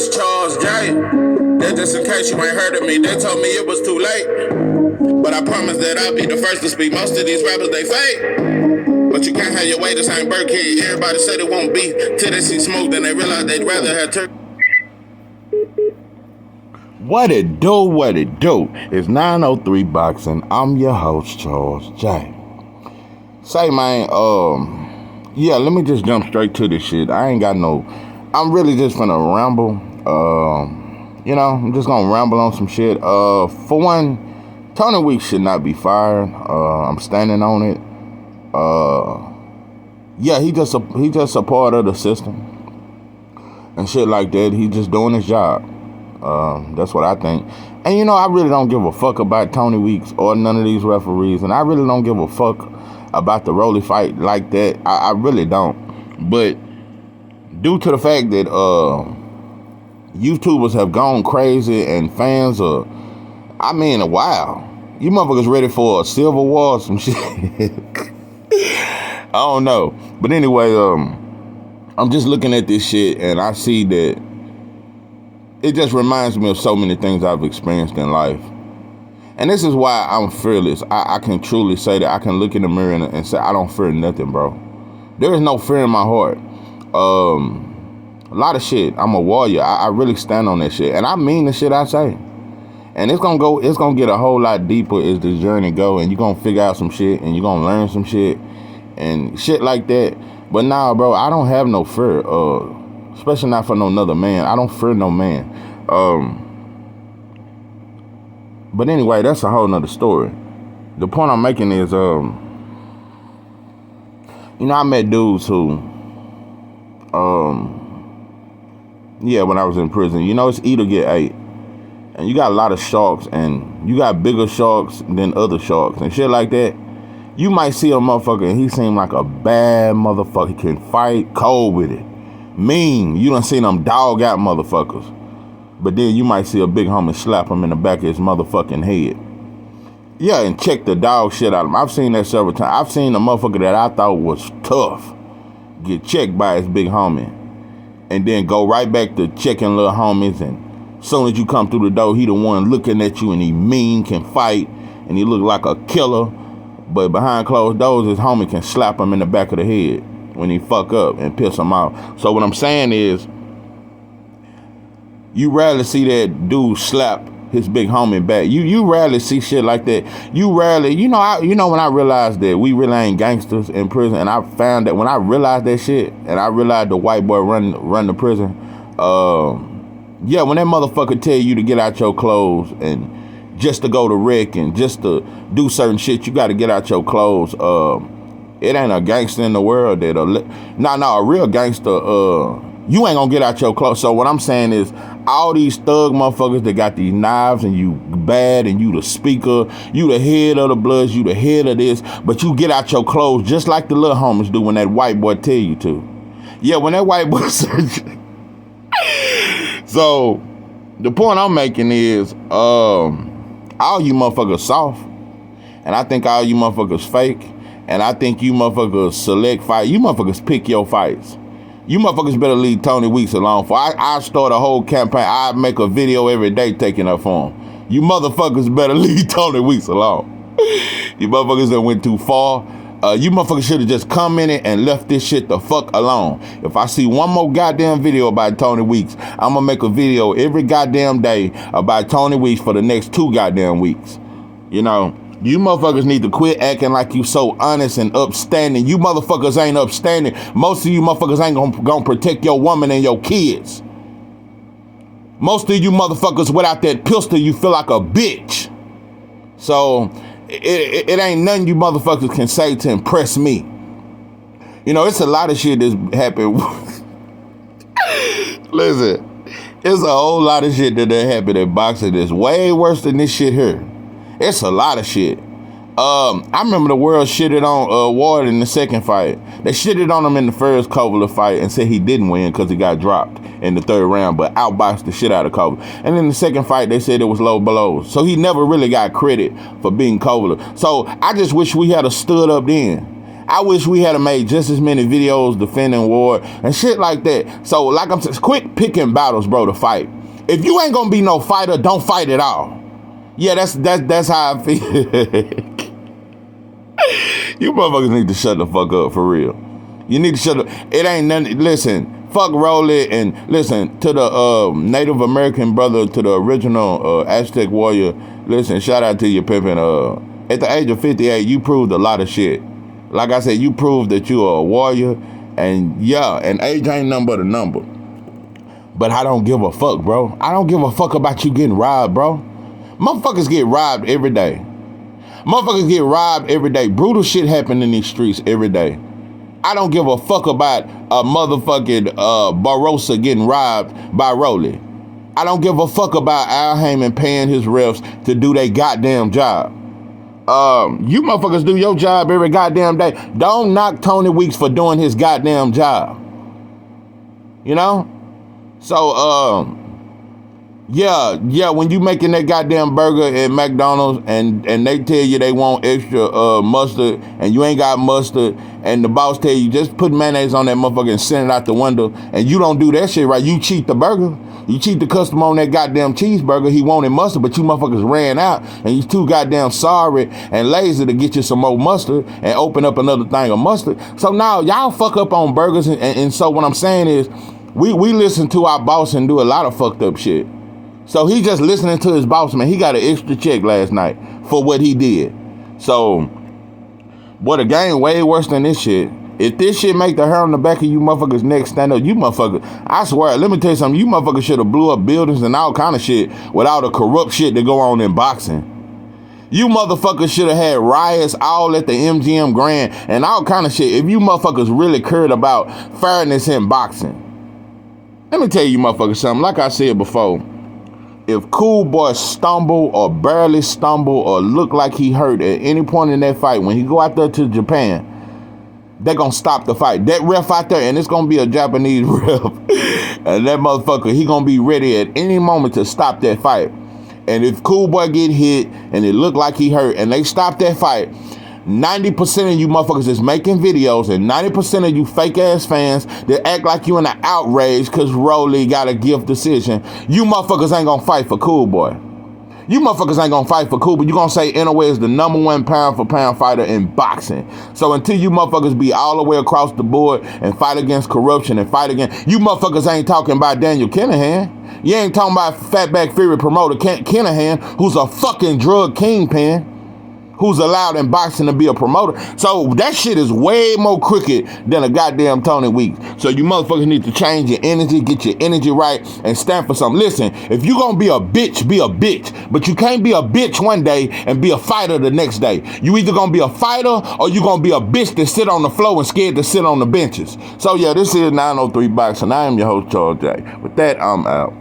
host, Charles J. That just in case you ain't heard of me, they told me it was too late. But I promise that I'll be the first to speak. Most of these rappers, they fake. But you can't have your way, this ain't Burkhead. Everybody said it won't be till they see smoke, then they realize they'd rather have turkey. What it do? It's 903 Boxing. I'm your host, Charles J. Say, man, yeah, let me just jump straight to this shit. I'm really just finna ramble. I'm just gonna ramble on some shit. For one, Tony Weeks should not be fired. I'm standing on it. Yeah, he just a part of the system and shit like that. He just doing his job. That's what I think. And I really don't give a fuck about Tony Weeks or none of these referees, and I really don't give a fuck about the Rolly fight like that. I really don't. But due to the fact that YouTubers have gone crazy and fans are, wow, you motherfuckers ready for a civil war or some shit. I don't know. But anyway, I'm just looking at this shit and I see that it just reminds me of so many things I've experienced in life. And this is why I'm fearless. I can truly say that I can look in the mirror and say, I don't fear nothing, bro. There is no fear in my heart. A lot of shit. I'm a warrior. I really stand on that shit. And I mean the shit I say. And it's gonna get a whole lot deeper as the journey go, and you're gonna figure out some shit and you're gonna learn some shit and shit like that. But nah, bro, I don't have no fear. Especially not for no another man. I don't fear no man. But anyway, that's a whole nother story. The point I'm making is, I met dudes who, when I was in prison, it's eat or get ate. And you got a lot of sharks, and you got bigger sharks than other sharks and shit like that. You might see a motherfucker and he seem like a bad motherfucker. He can fight cold with it. Mean. You done seen them dog out motherfuckers. But then you might see a big homie slap him in the back of his motherfucking head. Yeah, and check the dog shit out of him. I've seen that several times. I've seen a motherfucker that I thought was tough get checked by his big homie. And then go right back to checking little homies, and as soon as you come through the door, he the one looking at you, and he mean, can fight, and he look like a killer. But behind closed doors, his homie can slap him in the back of the head when he fuck up and piss him off. So what I'm saying is, you rarely see that dude slap his big homie back. You rarely see shit like that. You rarely, when I realized that we really ain't gangsters in prison, and I found that when I realized that shit, and I realized the white boy run the prison, when that motherfucker tell you to get out your clothes and just to go to rec and just to do certain shit, you got to get out your clothes. It ain't a gangster in the world that a real gangster, you ain't gonna get out your clothes. So what I'm saying is, all these thug motherfuckers that got these knives, and you bad, and you the speaker, you the head of the Bloods, you the head of this, but you get out your clothes just like the little homies do when that white boy tell you to. Yeah, when that white boy says. So the point I'm making is, all you motherfuckers soft, and I think all you motherfuckers fake, and I think you motherfuckers select fight. You motherfuckers pick your fights. You motherfuckers better leave Tony Weeks alone. I start a whole campaign. I make a video every day taking up for him. You motherfuckers better leave Tony Weeks alone. You motherfuckers that went too far. You motherfuckers should have just commented and left this shit the fuck alone. If I see one more goddamn video about Tony Weeks, I'm gonna make a video every goddamn day about Tony Weeks for the next 2 goddamn weeks. You motherfuckers need to quit acting like you so honest and upstanding. You motherfuckers ain't upstanding. Most of you motherfuckers ain't gonna protect your woman and your kids. Most of you motherfuckers without that pistol, you feel like a bitch. So it ain't nothing you motherfuckers can say to impress me. It's a lot of shit that's happened. Listen, it's a whole lot of shit that happened in boxing that's way worse than this shit here. It's a lot of shit. I remember the world shitted on Ward in the second fight. They shitted on him in the first Kovalev fight and said he didn't win because he got dropped in the third round, but outboxed the shit out of Kovalev. And in the second fight, they said it was low blows. So he never really got credit for beating Kovalev. So I just wish we had stood up then. I wish we had made just as many videos defending Ward and shit like that. So, like I'm saying, quit picking battles, bro, to fight. If you ain't gonna be no fighter, don't fight at all. Yeah, that's how I feel. You motherfuckers need to shut the fuck up for real. You need to shut up. It ain't nothing. Listen, fuck Rolly and listen to the Native American brother, to the original Aztec warrior. Listen, shout out to you, Pimpin'. At the age of 58, you proved a lot of shit. Like I said, you proved that you are a warrior, and yeah, and age ain't nothing but a number. But I don't give a fuck, bro. I don't give a fuck about you getting robbed, bro. Motherfuckers get robbed every day. Motherfuckers get robbed every day. Brutal shit happen in these streets every day. I don't give a fuck about a motherfucking Barossa getting robbed by Rolly. I don't give a fuck about Al Heyman paying his refs to do their goddamn job. You motherfuckers do your job every goddamn day. Don't knock Tony Weeks for doing his goddamn job. You know? So, yeah, when you making that goddamn burger at McDonald's and they tell you they want extra mustard and you ain't got mustard and the boss tell you just put mayonnaise on that motherfucker and send it out the window and you don't do that shit right, you cheat the burger. You cheat the customer on that goddamn cheeseburger. He wanted mustard, but you motherfuckers ran out and you too goddamn sorry and lazy to get you some more mustard and open up another thing of mustard. So now y'all fuck up on burgers and so what I'm saying is we listen to our boss and do a lot of fucked up shit. So he just listening to his boss, man. He got an extra check last night for what he did. So, boy, the game way worse than this shit. If this shit make the hair on the back of you motherfuckers' neck stand up, you motherfuckers, I swear, let me tell you something, you motherfuckers should have blew up buildings and all kind of shit with all the corrupt shit that go on in boxing. You motherfuckers should have had riots all at the MGM Grand and all kind of shit if you motherfuckers really cared about fairness in boxing. Let me tell you motherfuckers something, like I said before, if Cool Boy stumble or barely stumble or look like he hurt at any point in that fight, when he go out there to Japan, they're going to stop the fight. That ref out there, and it's going to be a Japanese ref, and that motherfucker, he going to be ready at any moment to stop that fight. And if Cool Boy get hit and it look like he hurt and they stop that fight, 90% of you motherfuckers is making videos and 90% of you fake ass fans that act like you in an outrage because Rolly got a gift decision, you motherfuckers ain't going to fight for Cool Boy. You motherfuckers ain't gonna fight for Cool, but you gonna say Inoue is the #1 pound for pound fighter in boxing. So until you motherfuckers be all the way across the board and fight against corruption and fight against, you motherfuckers ain't talking about Daniel Kinahan. You ain't talking about Fatback Fury promoter Kinahan, who's a fucking drug kingpin, who's allowed in boxing to be a promoter. So that shit is way more crooked than a goddamn Tony Weeks. So you motherfuckers need to change your energy, get your energy right, and stand for something. Listen, if you gonna be a bitch, be a bitch. But you can't be a bitch one day and be a fighter the next day. You either gonna be a fighter or you gonna be a bitch that sit on the floor and scared to sit on the benches. So yeah, this is 903 Boxing. I am your host, Charles J. With that, I'm out.